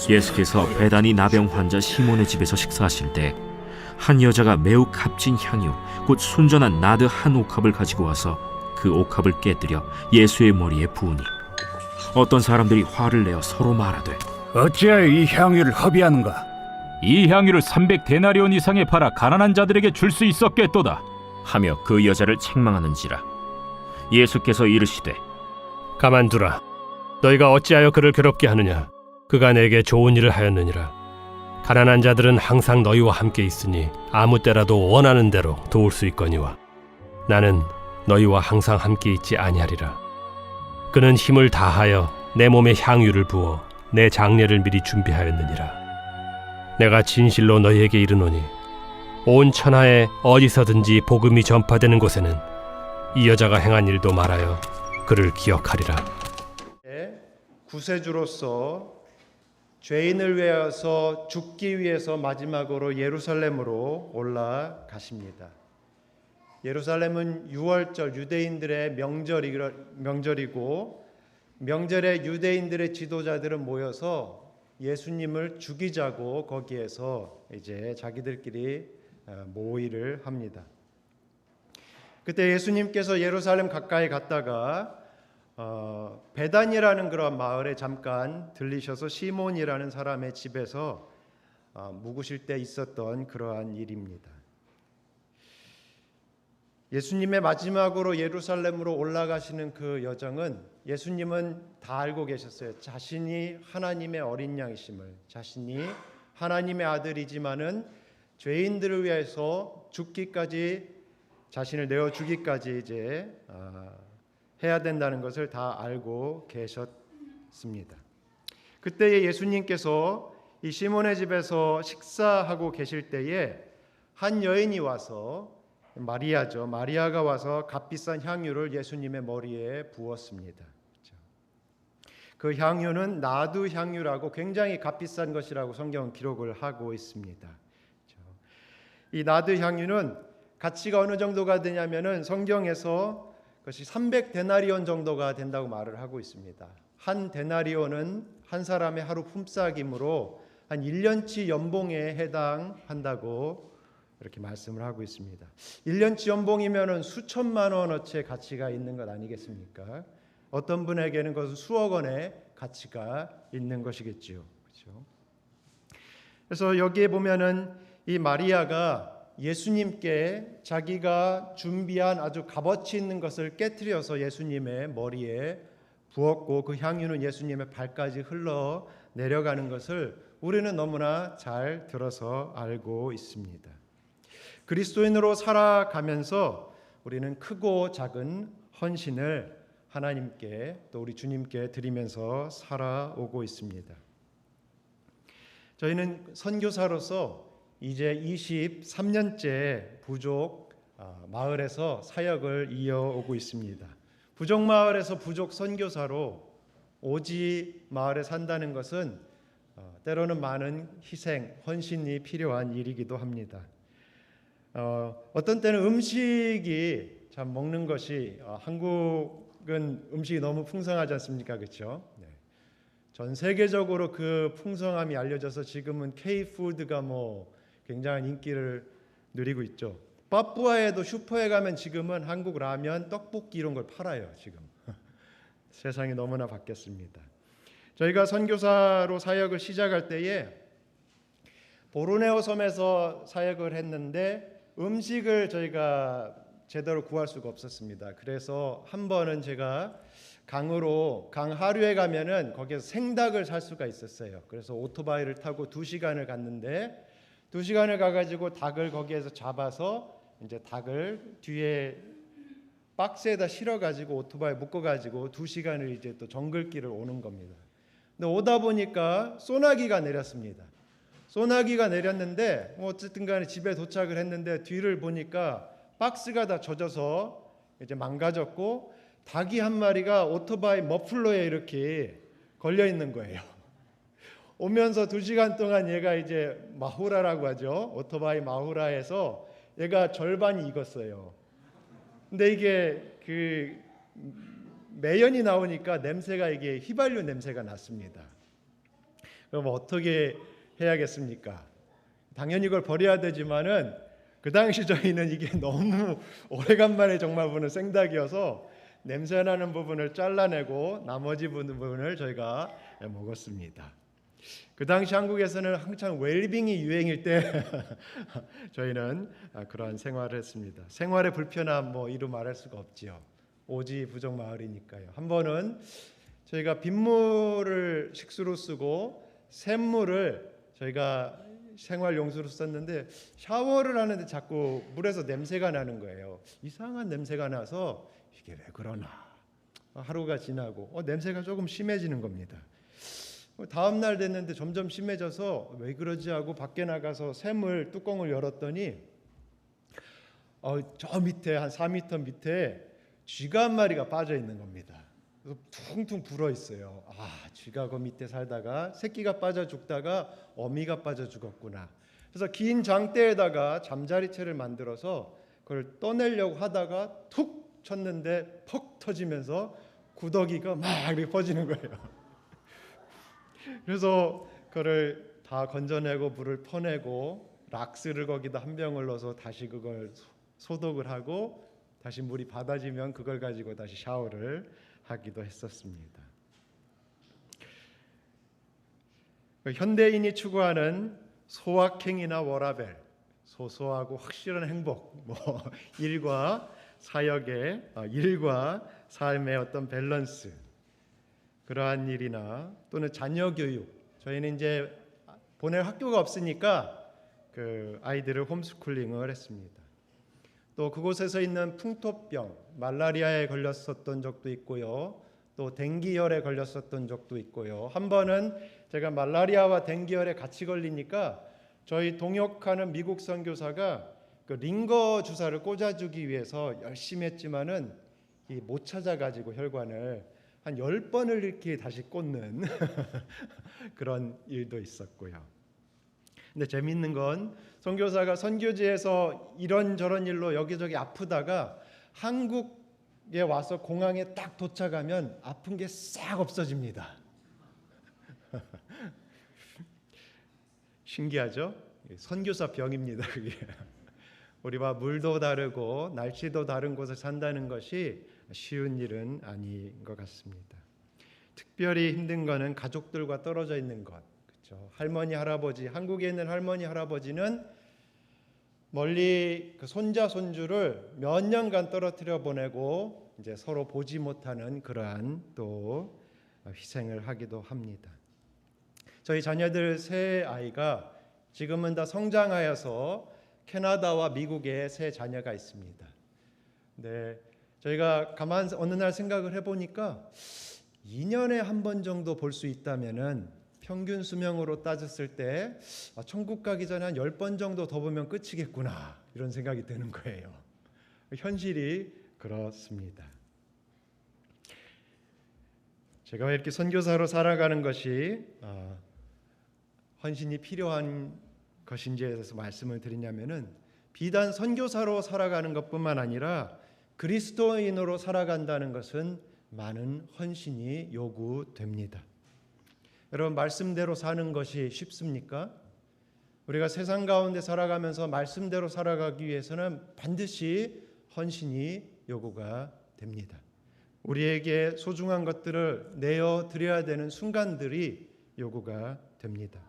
예수께서 베다니 나병 환자 시몬의 집에서 식사하실 때 한 여자가 매우 값진 향유 곧 순전한 나드 한 옥합을 가지고 와서 그 옥합을 깨뜨려 예수의 머리에 부으니 어떤 사람들이 화를 내어 서로 말하되 어찌하여 이 향유를 허비하는가? 이 향유를 300데나리온 이상에 팔아 가난한 자들에게 줄 수 있었겠도다 하며 그 여자를 책망하는지라. 예수께서 이르시되 가만두라. 너희가 어찌하여 그를 괴롭게 하느냐? 그가 내게 좋은 일을 하였느니라. 가난한 자들은 항상 너희와 함께 있으니 아무 때라도 원하는 대로 도울 수 있거니와 나는 너희와 항상 함께 있지 아니하리라. 그는 힘을 다하여 내 몸에 향유를 부어 내 장례를 미리 준비하였느니라. 내가 진실로 너희에게 이르노니 온 천하에 어디서든지 복음이 전파되는 곳에는 이 여자가 행한 일도 말하여 그를 기억하리라. 구세주로서 죄인을 위하여서 죽기 위해서 마지막으로 예루살렘으로 올라가십니다. 예루살렘은 유월절 유대인들의 명절이고 명절에 유대인들의 지도자들은 모여서 예수님을 죽이자고 거기에서 이제 자기들끼리 모의를 합니다. 그때 예수님께서 예루살렘 가까이 갔다가 베단이라는 그런 마을에 잠깐 들리셔서 시몬이라는 사람의 집에서 묵으실 때 있었던 그러한 일입니다. 예수님의 마지막으로 예루살렘으로 올라가시는 그 여정은 예수님은 다 알고 계셨어요. 자신이 하나님의 어린 양이심을, 자신이 하나님의 아들이지만은 죄인들을 위해서 죽기까지 자신을 내어 주기까지 이제 해야 된다는 것을 다 알고 계셨습니다. 그때 예수님께서 이 시몬의 집에서 식사하고 계실 때에 한 여인이 와서 마리아죠. 마리아가 와서 값비싼 향유를 예수님의 머리에 부었습니다. 그 향유는 나두 향유라고 굉장히 값비싼 것이라고 성경은 기록을 하고 있습니다. 이 나두 향유는 가치가 어느 정도가 되냐면은 성경에서 그것이 300데나리온 정도가 된다고 말을 하고 있습니다. 한 데나리온은 한 사람의 하루 품삯이므로 한 1년치 연봉에 해당한다고 이렇게 말씀을 하고 있습니다. 1년치 연봉이면은 수천만 원어치의 가치가 있는 것 아니겠습니까? 어떤 분에게는 그것은 수억 원의 가치가 있는 것이겠지요. 그렇죠? 그래서 여기에 보면은 이 마리아가 예수님께 자기가 준비한 아주 값어치 있는 것을 깨트려서 예수님의 머리에 부었고 그 향유는 예수님의 발까지 흘러 내려가는 것을 우리는 너무나 잘 들어서 알고 있습니다. 그리스도인으로 살아가면서 우리는 크고 작은 헌신을 하나님께 또 우리 주님께 드리면서 살아오고 있습니다. 저희는 선교사로서 이제 23년째 부족 마을에서 사역을 이어오고 있습니다. 부족 마을에서 부족 선교사로 오지 마을에 산다는 것은 때로는 많은 희생, 헌신이 필요한 일이기도 합니다. 어떤 때는 음식이 참 먹는 것이 한국은 음식이 너무 풍성하지 않습니까? 그렇죠? 네. 전 세계적으로 그 풍성함이 알려져서 지금은 K푸드가 굉장한 인기를 누리고 있죠. 파푸아에도 슈퍼에 가면 지금은 한국 라면, 떡볶이 이런 걸 팔아요. 지금 세상이 너무나 바뀌었습니다. 저희가 선교사로 사역을 시작할 때에 보르네오 섬에서 사역을 했는데 음식을 저희가 제대로 구할 수가 없었습니다. 그래서 한 번은 제가 강 하류에 가면은 거기에서 생닭을 살 수가 있었어요. 그래서 오토바이를 타고 2시간을 갔는데 2시간을 가가지고 닭을 거기에서 잡아서 이제 닭을 뒤에 박스에다 실어가지고 오토바이 묶어가지고 2시간을 이제 또 정글길을 오는 겁니다. 근데 오다 보니까 소나기가 내렸습니다. 소나기가 내렸는데 어쨌든 간에 집에 도착을 했는데 뒤를 보니까 박스가 다 젖어서 이제 망가졌고 닭이 한 마리가 오토바이 머플러에 이렇게 걸려 있는 거예요. 오면서 2시간 동안 얘가 이제 마후라라고 하죠. 오토바이 마후라에서 얘가 절반이 익었어요. 근데 이게 그 매연이 나오니까 냄새가 이게 휘발유 냄새가 났습니다. 그럼 어떻게 해야겠습니까? 당연히 이걸 버려야 되지만은 그 당시 저희는 이게 너무 오래간만에 정말 보는 생닭이어서 냄새나는 부분을 잘라내고 나머지 부분을 저희가 먹었습니다. 그 당시 한국에서는 한창 웰빙이 유행일 때 저희는 그러한 생활을 했습니다. 생활의 불편함 이루 말할 수가 없지요. 오지 부족 마을이니까요. 한 번은 저희가 빗물을 식수로 쓰고 샘물을 저희가 생활 용수로 썼는데 샤워를 하는데 자꾸 물에서 냄새가 나는 거예요. 이상한 냄새가 나서 이게 왜 그러나 하루가 지나고 냄새가 조금 심해지는 겁니다. 다음 날 됐는데 점점 심해져서 왜 그러지 하고 밖에 나가서 샘물 뚜껑을 열었더니 저 밑에 한 4m 밑에 쥐가 한 마리가 빠져 있는 겁니다. 그래서 퉁퉁 불어 있어요. 쥐가 그 밑에 살다가 새끼가 빠져 죽다가 어미가 빠져 죽었구나. 그래서 긴 장대에다가 잠자리채를 만들어서 그걸 떠내려고 하다가 툭 쳤는데 퍽 터지면서 구더기가 막 이렇게 퍼지는 거예요. 그래서 그걸 다 건져내고 물을 퍼내고 락스를 거기다 한 병을 넣어서 다시 그걸 소독을 하고 다시 물이 받아지면 그걸 가지고 다시 샤워를 하기도 했었습니다. 현대인이 추구하는 소확행이나 워라밸, 소소하고 확실한 행복, 일과 삶의 어떤 밸런스, 그러한 일이나 또는 자녀 교육, 저희는 이제 보낼 학교가 없으니까 그 아이들을 홈스쿨링을 했습니다. 또 그곳에서 있는 풍토병, 말라리아에 걸렸었던 적도 있고요. 또 댕기열에 걸렸었던 적도 있고요. 한 번은 제가 말라리아와 댕기열에 같이 걸리니까 저희 동역하는 미국 선교사가 그 링거 주사를 꽂아주기 위해서 열심히 했지만은 못 찾아가지고 혈관을 한 10번을 이렇게 다시 꽂는 그런 일도 있었고요. 근데 재밌는 건 선교사가 선교지에서 이런저런 일로 여기저기 아프다가 한국에 와서 공항에 딱 도착하면 아픈 게 싹 없어집니다. 신기하죠? 선교사 병입니다. 그게. 우리와 물도 다르고 날씨도 다른 곳에 산다는 것이 쉬운 일은 아닌 것 같습니다. 특별히 힘든 것은 가족들과 떨어져 있는 것. 그렇죠? 할머니 할아버지, 한국에 있는 할머니 할아버지는 멀리 그 손자 손주를 몇 년간 떨어뜨려 보내고 이제 서로 보지 못하는 그러한 또 희생을 하기도 합니다. 저희 자녀들 세 아이가 지금은 다 성장하여서 캐나다와 미국에 세 자녀가 있습니다. 네, 저희가 가만 어느 날 생각을 해보니까 2년에 한 번 정도 볼 수 있다면은 평균 수명으로 따졌을 때 천국 가기 전에 한 10번 정도 더 보면 끝이겠구나 이런 생각이 드는 거예요. 현실이 그렇습니다. 제가 왜 이렇게 선교사로 살아가는 것이 헌신이 필요한 것인지에 대해서 말씀을 드리냐면은 비단 선교사로 살아가는 것뿐만 아니라 그리스도인으로 살아간다는 것은 많은 헌신이 요구됩니다. 여러분, 말씀대로 사는 것이 쉽습니까? 우리가 세상 가운데 살아가면서 말씀대로 살아가기 위해서는 반드시 헌신이 요구가 됩니다. 우리에게 소중한 것들을 내어 드려야 되는 순간들이 요구가 됩니다.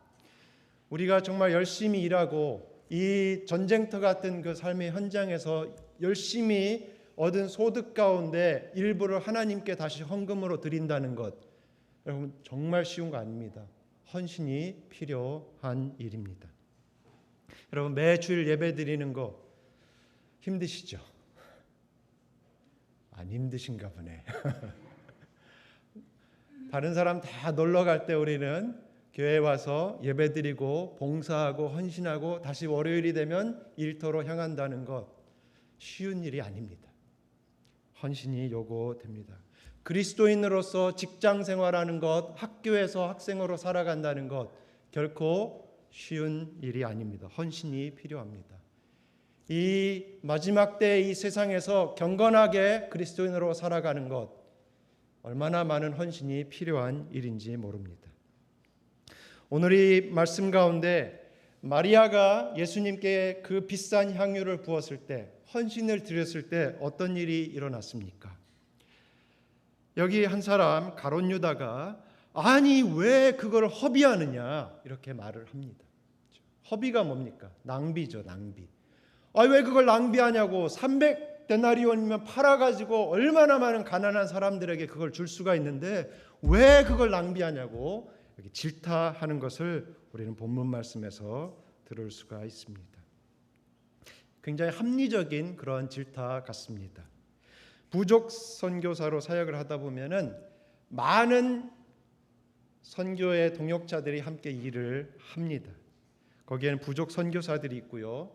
우리가 정말 열심히 일하고 이 전쟁터 같은 그 삶의 현장에서 열심히 얻은 소득 가운데 일부를 하나님께 다시 헌금으로 드린다는 것, 여러분 정말 쉬운 거 아닙니다. 헌신이 필요한 일입니다. 여러분 매주일 예배 드리는 거 힘드시죠? 안 힘드신가 보네. 다른 사람 다 놀러 갈 때 우리는 교회에 와서 예배 드리고 봉사하고 헌신하고 다시 월요일이 되면 일터로 향한다는 것 쉬운 일이 아닙니다. 헌신이 요구됩니다. 그리스도인으로서 직장 생활하는 것, 학교에서 학생으로 살아간다는 것 결코 쉬운 일이 아닙니다. 헌신이 필요합니다. 이 마지막 때 이 세상에서 경건하게 그리스도인으로 살아가는 것 얼마나 많은 헌신이 필요한 일인지 모릅니다. 오늘 이 말씀 가운데 마리아가 예수님께 그 비싼 향유를 부었을 때, 헌신을 드렸을 때 어떤 일이 일어났습니까? 여기 한 사람 가룟 유다가 아니 왜 그걸 허비하느냐 이렇게 말을 합니다. 허비가 뭡니까? 낭비죠, 낭비. 왜 그걸 낭비하냐고. 300데나리온이면 팔아가지고 얼마나 많은 가난한 사람들에게 그걸 줄 수가 있는데 왜 그걸 낭비하냐고 여기 질타하는 것을 우리는 본문 말씀에서 들을 수가 있습니다. 굉장히 합리적인 그런 질타 같습니다. 부족 선교사로 사역을 하다 보면은 많은 선교의 동역자들이 함께 일을 합니다. 거기에는 부족 선교사들이 있고요.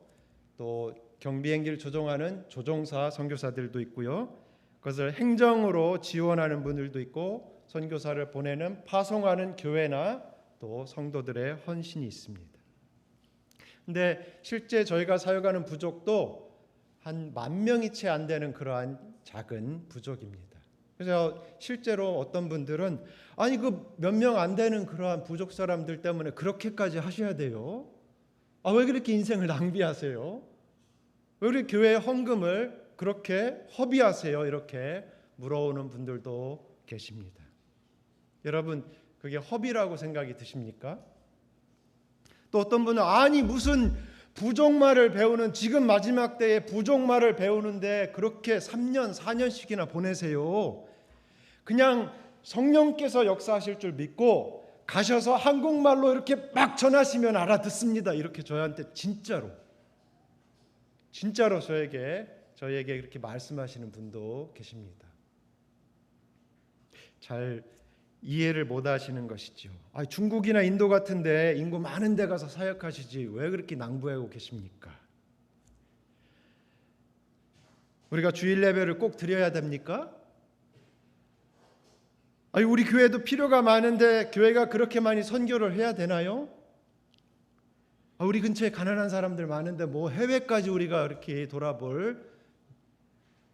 또 경비행기를 조종하는 조종사 선교사들도 있고요. 그것을 행정으로 지원하는 분들도 있고 선교사를 보내는 파송하는 교회나 또 성도들의 헌신이 있습니다. 근데 실제 저희가 사역하는 부족도 한 10,000명이 채 안 되는 그러한 작은 부족입니다. 그래서 실제로 어떤 분들은 아니 그 몇 명 안 되는 그러한 부족 사람들 때문에 그렇게까지 하셔야 돼요? 왜 그렇게 인생을 낭비하세요? 왜 우리 교회 헌금을 그렇게 허비하세요? 이렇게 물어오는 분들도 계십니다. 여러분 그게 허비라고 생각이 드십니까? 또 어떤 분은 아니 무슨 부족말을 배우는 지금 마지막 때에 부족말을 배우는데 그렇게 3년 4년씩이나 보내세요. 그냥 성령께서 역사하실 줄 믿고 가셔서 한국말로 이렇게 막 전하시면 알아듣습니다. 이렇게 저희한테 진짜로 저에게 이렇게 말씀하시는 분도 계십니다. 잘 이해를 못 하시는 것이죠. 중국이나 인도 같은데 인구 많은 데 가서 사역하시지 왜 그렇게 낭비하고 계십니까? 우리가 주일 예배를 꼭 드려야 됩니까? 우리 교회도 필요가 많은데 교회가 그렇게 많이 선교를 해야 되나요? 우리 근처에 가난한 사람들 많은데 뭐 해외까지 우리가 이렇게 돌아볼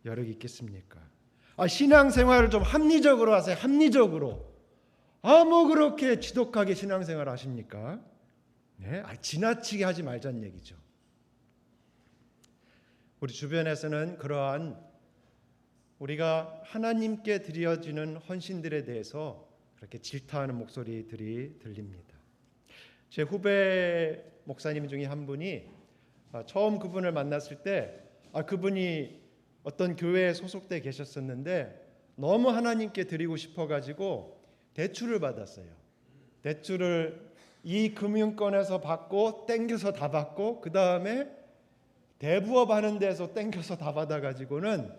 여력이 있겠습니까? 신앙생활을 좀 합리적으로 하세요. 합리적으로. 뭐 그렇게 지독하게 신앙생활 하십니까? 네? 지나치게 하지 말자는 얘기죠. 우리 주변에서는 그러한 우리가 하나님께 드려지는 헌신들에 대해서 그렇게 질타하는 목소리들이 들립니다. 제 후배 목사님 중에 한 분이 처음 그분을 만났을 때 그분이 어떤 교회에 소속돼 계셨었는데 너무 하나님께 드리고 싶어가지고 대출을 받았어요. 대출을 이 금융권에서 받고 땡겨서 다 받고 그 다음에 대부업 하는 데서 땡겨서 다 받아가지고는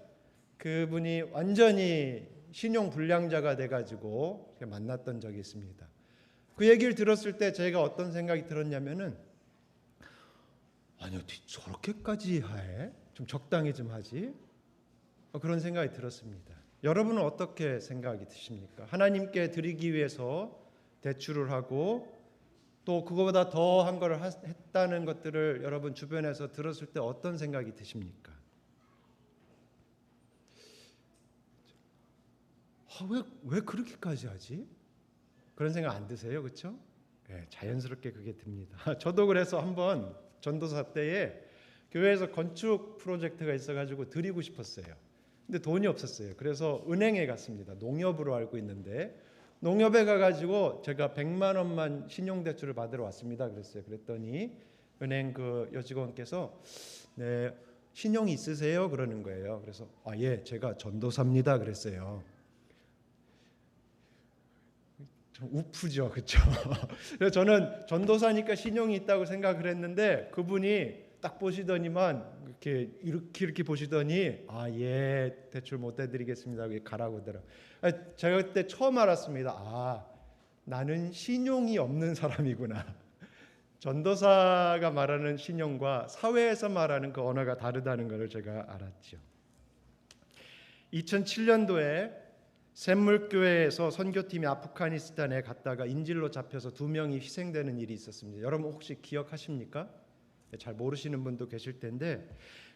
그분이 완전히 신용 불량자가 돼가지고 만났던 적이 있습니다. 그 얘기를 들었을 때 제가 어떤 생각이 들었냐면은 아니 어떻게 저렇게까지 해? 좀 적당히 좀 하지? 그런 생각이 들었습니다. 여러분은 어떻게 생각이 드십니까? 하나님께 드리기 위해서 대출을 하고 또 그거보다 더한 걸 했다는 것들을 여러분 주변에서 들었을 때 어떤 생각이 드십니까? 왜 그렇게까지 하지? 그런 생각 안 드세요? 그렇죠? 네, 자연스럽게 그게 듭니다. 저도 그래서 한번 전도사 때에 교회에서 건축 프로젝트가 있어가지고 드리고 싶었어요. 근데 돈이 없었어요. 그래서 은행에 갔습니다. 농협으로 알고 있는데 농협에 가가지고 제가 100만 원만 신용대출을 받으러 왔습니다. 그랬더니 은행 그 여직원께서 네, 신용이 있으세요? 그러는 거예요. 그래서 예, 제가 전도사입니다. 그랬어요. 좀 우프죠, 그렇죠? 그래서 저는 전도사니까 신용이 있다고 생각을 했는데 그분이 딱 보시더니만 이렇게 보시더니 예, 대출 못 해드리겠습니다. 가라고 하더라고요. 제가 그때 처음 알았습니다. 나는 신용이 없는 사람이구나. 전도사가 말하는 신용과 사회에서 말하는 그 언어가 다르다는 것을 제가 알았죠. 2007년도에 샘물교회에서 선교팀이 아프가니스탄에 갔다가 인질로 잡혀서 2명이 희생되는 일이 있었습니다. 여러분 혹시 기억하십니까? 잘 모르시는 분도 계실 텐데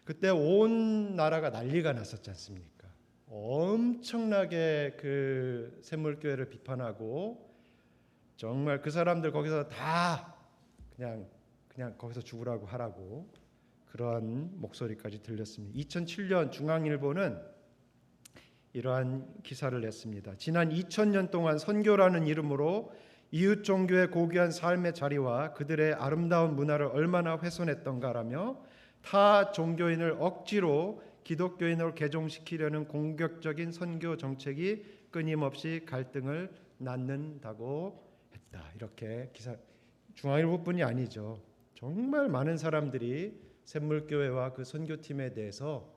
그때 온 나라가 난리가 났었지 않습니까? 엄청나게 그 샘물교회를 비판하고 정말 그 사람들 거기서 다 그냥 거기서 죽으라고 하라고 그러한 목소리까지 들렸습니다. 2007년 중앙일보는 이러한 기사를 냈습니다. 지난 2000년 동안 선교라는 이름으로 이웃 종교의 고귀한 삶의 자리와 그들의 아름다운 문화를 얼마나 훼손했던가라며 타 종교인을 억지로 기독교인으로 개종시키려는 공격적인 선교 정책이 끊임없이 갈등을 낳는다고 했다. 이렇게 기사, 중앙일보뿐이 아니죠. 정말 많은 사람들이 샘물교회와 그 선교팀에 대해서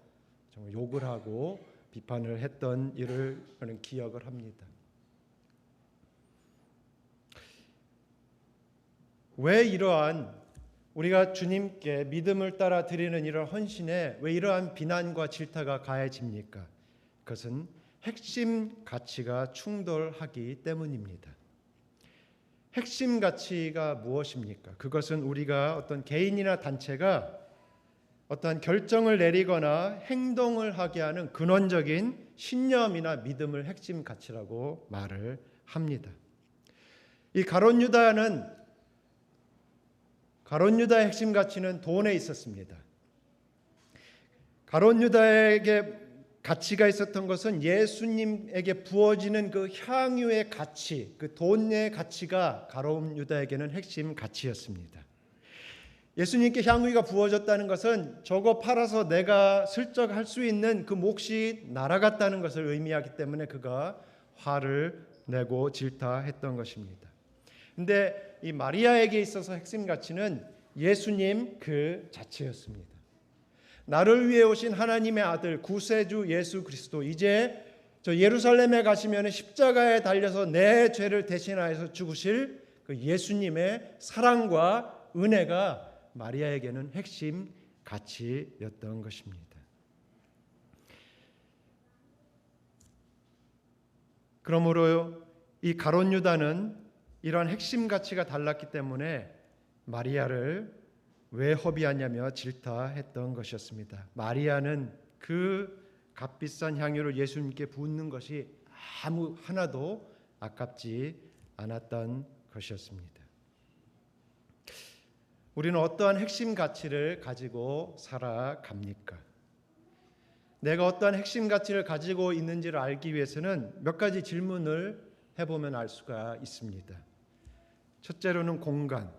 정말 욕을 하고 비판을 했던 일을 저는 기억을 합니다. 왜 이러한 우리가 주님께 믿음을 따라 드리는 이런 헌신에 왜 이러한 비난과 질타가 가해집니까? 그것은 핵심 가치가 충돌하기 때문입니다. 핵심 가치가 무엇입니까? 그것은 우리가 어떤 개인이나 단체가 어떠한 결정을 내리거나 행동을 하게 하는 근원적인 신념이나 믿음을 핵심 가치라고 말을 합니다. 이 가룟 유다의 핵심 가치는 돈에 있었습니다. 가룟 유다에게 가치가 있었던 것은 예수님에게 부어지는 그 향유의 가치, 그 돈의 가치가 가룟 유다에게는 핵심 가치였습니다. 예수님께 향유가 부어졌다는 것은 저거 팔아서 내가 슬쩍 할 수 있는 그 몫이 날아갔다는 것을 의미하기 때문에 그가 화를 내고 질타했던 것입니다. 근데 이 마리아에게 있어서 핵심 가치는 예수님 그 자체였습니다. 나를 위해 오신 하나님의 아들 구세주 예수 그리스도, 이제 저 예루살렘에 가시면 십자가에 달려서 내 죄를 대신하여서 죽으실 그 예수님의 사랑과 은혜가 마리아에게는 핵심 가치였던 것입니다. 그러므로 이 가룟 유다는 이러한 핵심 가치가 달랐기 때문에 마리아를 왜 허비하냐며 질타했던 것이었습니다. 마리아는 그 값비싼 향유를 예수님께 붓는 것이 아무 하나도 아깝지 않았던 것이었습니다. 우리는 어떠한 핵심 가치를 가지고 살아갑니까? 내가 어떠한 핵심 가치를 가지고 있는지를 알기 위해서는 몇 가지 질문을 해보면 알 수가 있습니다. 첫째로는 공간.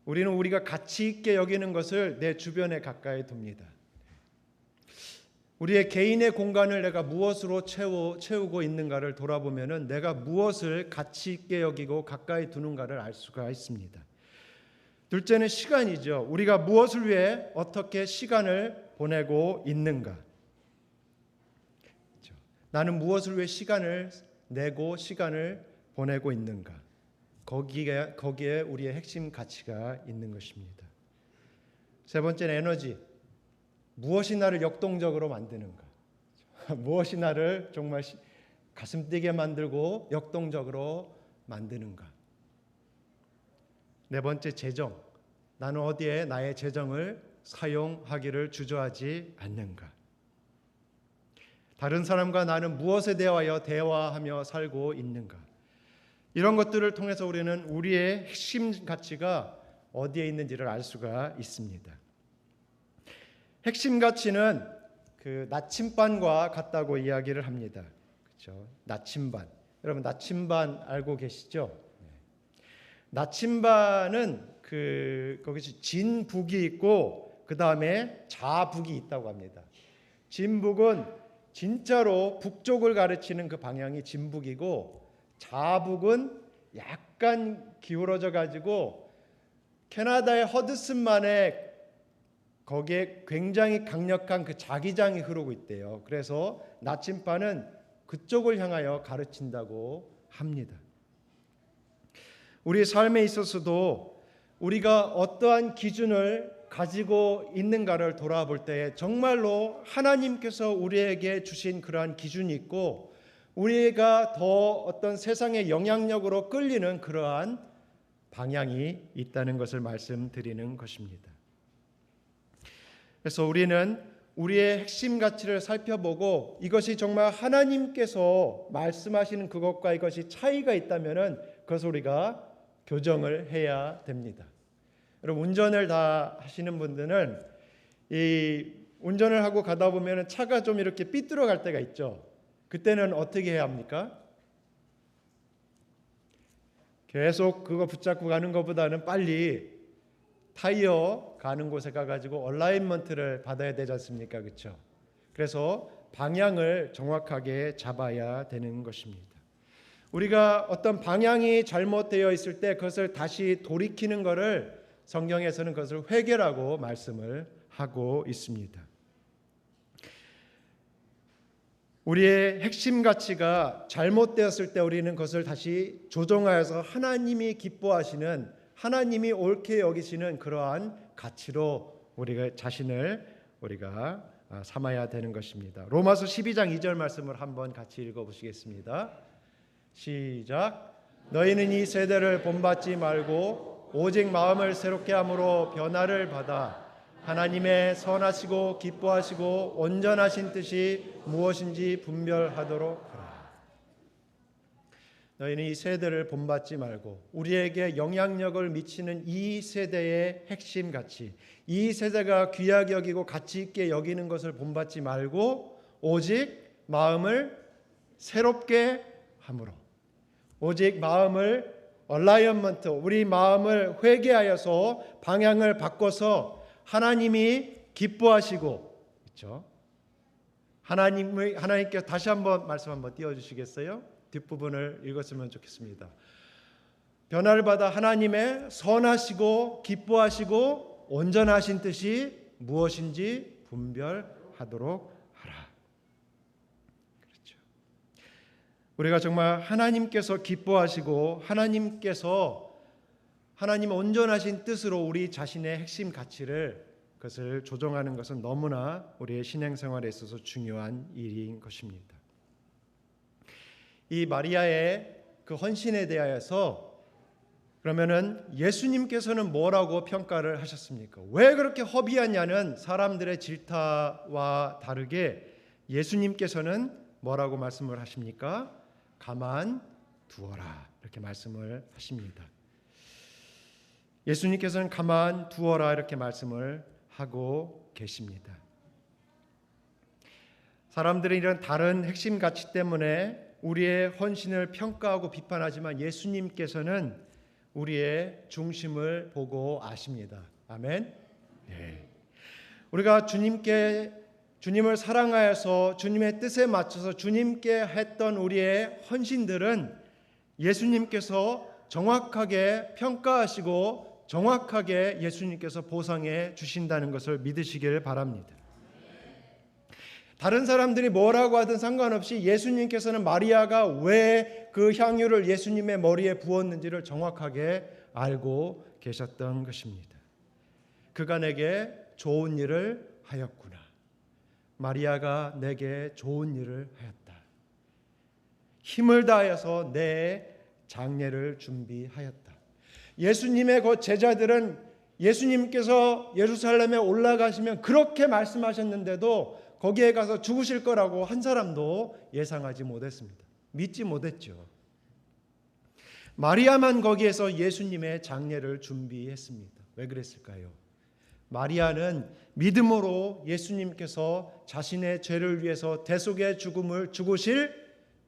우리는 우리가 가치 있게 여기는 것을 내 주변에 가까이 둡니다. 우리의 개인의 공간을 내가 무엇으로 채우고 있는가를 돌아보면은 내가 무엇을 가치 있게 여기고 가까이 두는가를 알 수가 있습니다. 둘째는 시간이죠. 우리가 무엇을 위해 어떻게 시간을 보내고 있는가. 그렇죠. 나는 무엇을 위해 시간을 내고 시간을 보내고 있는가. 거기에 우리의 핵심 가치가 있는 것입니다. 세 번째는 에너지. 무엇이 나를 역동적으로 만드는가. 무엇이 나를 정말 가슴 뛰게 만들고 역동적으로 만드는가. 네 번째, 재정. 나는 어디에 나의 재정을 사용하기를 주저하지 않는가. 다른 사람과 나는 무엇에 대하여 대화하며 살고 있는가. 이런 것들을 통해서 우리는 우리의 핵심 가치가 어디에 있는지를 알 수가 있습니다. 핵심 가치는 그 나침반과 같다고 이야기를 합니다. 그렇죠? 나침반. 여러분 나침반 알고 계시죠? 나침반은 거기서 진북이 있고 그 다음에 자북이 있다고 합니다. 진북은 진짜로 북쪽을 가르치는 그 방향이 진북이고, 자북은 약간 기울어져 가지고 캐나다의 허드슨만에 거기에 굉장히 강력한 그 자기장이 흐르고 있대요. 그래서 나침반은 그쪽을 향하여 가르친다고 합니다. 우리 삶에 있어서도 우리가 어떠한 기준을 가지고 있는가를 돌아볼 때 정말로 하나님께서 우리에게 주신 그러한 기준이 있고, 우리가 더 어떤 세상의 영향력으로 끌리는 그러한 방향이 있다는 것을 말씀드리는 것입니다. 그래서 우리는 우리의 핵심 가치를 살펴보고 이것이 정말 하나님께서 말씀하시는 그것과 이것이 차이가 있다면은 그것을 우리가 교정을 해야 됩니다. 여러분, 운전을 다 하시는 분들은 이 운전을 하고 가다 보면 차가 좀 이렇게 삐뚤어 갈 때가 있죠. 그때는 어떻게 해야 합니까? 계속 그거 붙잡고 가는 것보다는 빨리 타이어 가는 곳에 가가지고 얼라인먼트를 받아야 되지 않습니까? 그렇죠? 그래서 방향을 정확하게 잡아야 되는 것입니다. 우리가 어떤 방향이 잘못되어 있을 때 그것을 다시 돌이키는 것을 성경에서는 그것을 회개라고 말씀을 하고 있습니다. 우리의 핵심 가치가 잘못되었을 때 우리는 그것을 다시 조정하여서 하나님이 기뻐하시는, 하나님이 옳게 여기시는 그러한 가치로 우리가 자신을 우리가 삼아야 되는 것입니다. 로마서 12장 2절 말씀을 한번 같이 읽어보시겠습니다. 시작. 너희는 이 세대를 본받지 말고 오직 마음을 새롭게 함으로 변화를 받아 하나님의 선하시고 기뻐하시고 온전하신 뜻이 무엇인지 분별하도록 하라. 너희는 이 세대를 본받지 말고, 우리에게 영향력을 미치는 이 세대의 핵심 가치, 이 세대가 귀하게 여기고 가치 있게 여기는 것을 본받지 말고 오직 마음을 새롭게 함으로, 오직 마음을 얼라이언먼트, 우리 마음을 회개하여서 방향을 바꿔서 하나님이 기뻐하시고, 그렇죠? 하나님께 다시 한번 말씀 한번 띄워주시겠어요? 뒷부분을 읽었으면 좋겠습니다. 변화를 받아 하나님의 선하시고 기뻐하시고 온전하신 뜻이 무엇인지 분별하도록 하라. 그렇죠. 우리가 정말 하나님께서 기뻐하시고 하나님의 온전하신 뜻으로 우리 자신의 핵심 가치를, 그것을 조정하는 것은 너무나 우리의 신앙생활에 있어서 중요한 일인 것입니다. 이 마리아의 그 헌신에 대하여서 그러면은 예수님께서는 뭐라고 평가를 하셨습니까? 왜 그렇게 허비하냐는 사람들의 질타와 다르게 예수님께서는 뭐라고 말씀을 하십니까? 가만 두어라, 이렇게 말씀을 하십니다. 예수님께서는 가만 두어라 이렇게 말씀을 하고 계십니다. 사람들은 이런 다른 핵심 가치 때문에 우리의 헌신을 평가하고 비판하지만 예수님께서는 우리의 중심을 보고 아십니다. 아멘. 네. 우리가 주님을 사랑하여서 주님의 뜻에 맞춰서 주님께 했던 우리의 헌신들은 예수님께서 정확하게 평가하시고 정확하게 예수님께서 보상해 주신다는 것을 믿으시길 바랍니다. 다른 사람들이 뭐라고 하든 상관없이 예수님께서는 마리아가 왜 그 향유를 예수님의 머리에 부었는지를 정확하게 알고 계셨던 것입니다. 그가 내게 좋은 일을 하였구나. 마리아가 내게 좋은 일을 하였다. 힘을 다하여서 내 장례를 준비하였다. 예수님의 그 제자들은 예수님께서 예루살렘에 올라가시면 그렇게 말씀하셨는데도 거기에 가서 죽으실 거라고 한 사람도 예상하지 못했습니다. 믿지 못했죠. 마리아만 거기에서 예수님의 장례를 준비했습니다. 왜 그랬을까요? 마리아는 믿음으로 예수님께서 자신의 죄를 위해서 대속의 죽음을 죽으실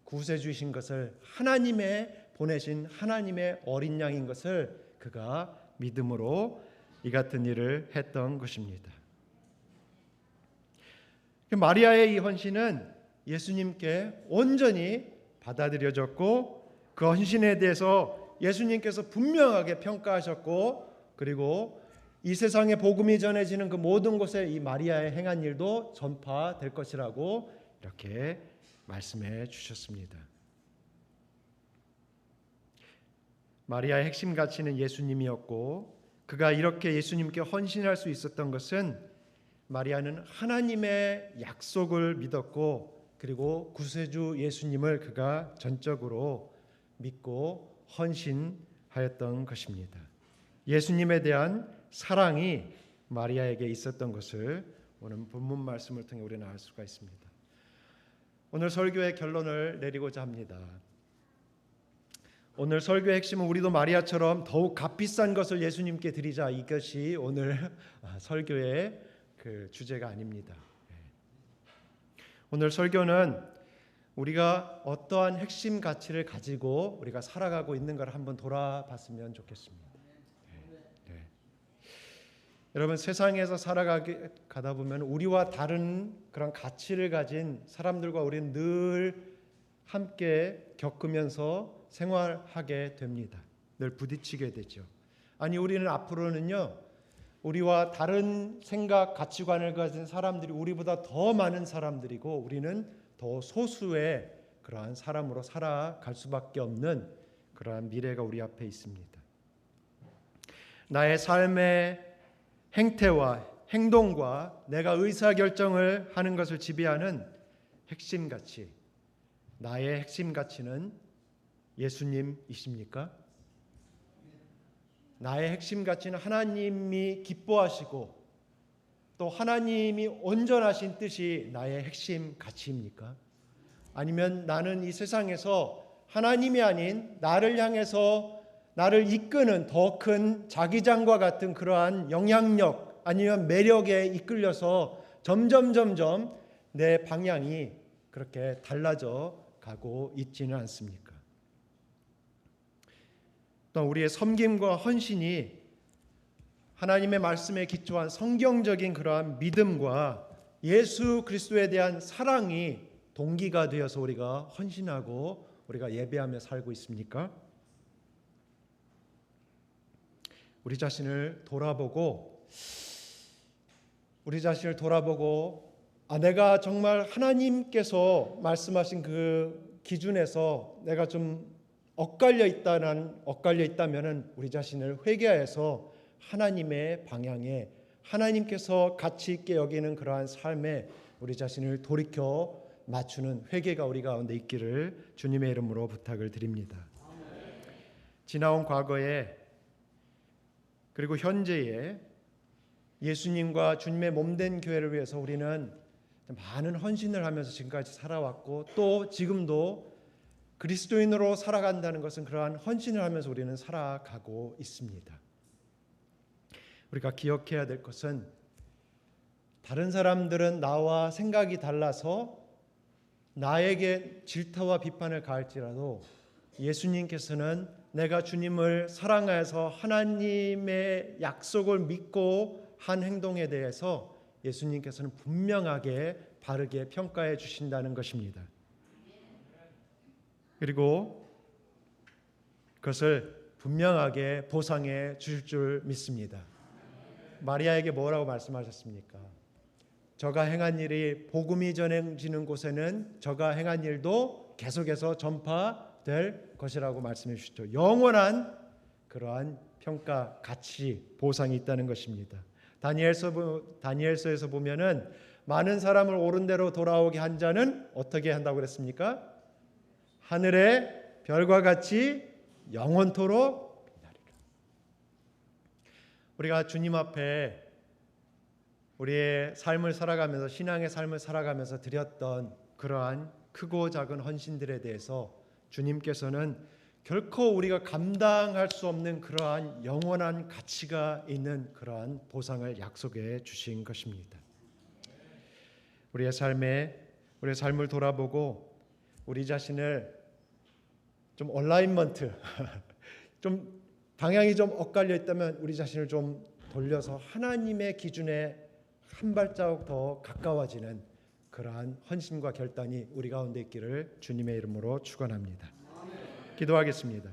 구세주이신 것을, 하나님의 보내신 하나님의 어린 양인 것을 그가 믿음으로 이 같은 일을 했던 것입니다. 마리아의 이 헌신은 예수님께 온전히 받아들여졌고 그 헌신에 대해서 예수님께서 분명하게 평가하셨고, 그리고 이 세상에 복음이 전해지는 그 모든 곳에 이 마리아의 행한 일도 전파될 것이라고 이렇게 말씀해 주셨습니다. 마리아의 핵심 가치는 예수님이었고, 그가 이렇게 예수님께 헌신할 수 있었던 것은 마리아는 하나님의 약속을 믿었고, 그리고 구세주 예수님을 그가 전적으로 믿고 헌신하였던 것입니다. 예수님에 대한 사랑이 마리아에게 있었던 것을 오늘 본문 말씀을 통해 우리는 알 수가 있습니다. 오늘 설교의 결론을 내리고자 합니다. 오늘 설교의 핵심은 우리도 마리아처럼 더욱 값비싼 것을 예수님께 드리자, 이것이 오늘 설교의 그 주제가 아닙니다. 오늘 설교는 우리가 어떠한 핵심 가치를 가지고 우리가 살아가고 있는 걸 한번 돌아봤으면 좋겠습니다. 여러분, 세상에서 살아가다 보면 우리와 다른 그런 가치를 가진 사람들과 우리는 늘 함께 겪으면서 생활하게 됩니다. 늘 부딪히게 되죠. 아니, 우리는 앞으로는요, 우리와 다른 생각, 가치관을 가진 사람들이 우리보다 더 많은 사람들이고 우리는 더 소수의 그러한 사람으로 살아갈 수밖에 없는 그러한 미래가 우리 앞에 있습니다. 나의 삶의 행태와 행동과 내가 의사결정을 하는 것을 지배하는 핵심 가치, 나의 핵심 가치는 예수님이십니까? 나의 핵심 가치는 하나님이 기뻐하시고 또 하나님이 온전하신 뜻이 나의 핵심 가치입니까? 아니면 나는 이 세상에서 하나님이 아닌 나를 향해서 나를 이끄는 더 큰 자기장과 같은 그러한 영향력 아니면 매력에 이끌려서 점점 내 방향이 그렇게 달라져 가고 있지는 않습니까? 또 우리의 섬김과 헌신이 하나님의 말씀에 기초한 성경적인 그러한 믿음과 예수 그리스도에 대한 사랑이 동기가 되어서 우리가 헌신하고 우리가 예배하며 살고 있습니까? 우리 자신을 돌아보고 내가 정말 하나님께서 말씀하신 그 기준에서 내가 좀 엇갈려 있다면은 우리 자신을 회개해서 하나님의 방향에 하나님께서 가치 있게 여기는 그러한 삶에 우리 자신을 돌이켜 맞추는 회개가 우리 가운데 있기를 주님의 이름으로 부탁을 드립니다. 지나온 과거에 그리고 현재에 예수님과 주님의 몸된 교회를 위해서 우리는 많은 헌신을 하면서 지금까지 살아왔고 또 지금도 그리스도인으로 살아간다는 것은 그러한 헌신을 하면서 우리는 살아가고 있습니다. 우리가 기억해야 될 것은 다른 사람들은 나와 생각이 달라서 나에게 질타와 비판을 가할지라도 예수님께서는 내가 주님을 사랑하여서 하나님의 약속을 믿고 한 행동에 대해서 예수님께서는 분명하게 바르게 평가해 주신다는 것입니다. 그리고 그것을 분명하게 보상해 주실 줄 믿습니다. 마리아에게 뭐라고 말씀하셨습니까? 저가 행한 일이 복음이 전해지는 곳에는 저가 행한 일도 계속해서 전파될 것이라고 말씀해 주시죠. 영원한 그러한 평가, 가치, 보상이 있다는 것입니다. 다니엘서에서 보면은 많은 사람을 옳은 대로 돌아오게 한 자는 어떻게 한다고 그랬습니까? 하늘의 별과 같이 영원토록 빛나리라. 우리가 주님 앞에 우리의 삶을 살아가면서 신앙의 삶을 살아가면서 드렸던 그러한 크고 작은 헌신들에 대해서 주님께서는 결코 우리가 감당할 수 없는 그러한 영원한 가치가 있는 그러한 보상을 약속해 주신 것입니다. 우리의 삶을 돌아보고 우리 자신을 좀 얼라인먼트, 좀 방향이 좀 엇갈려 있다면 우리 자신을 좀 돌려서 하나님의 기준에 한 발자국 더 가까워지는 그러한 헌신과 결단이 우리 가운데 있기를 주님의 이름으로 축원합니다. 기도하겠습니다.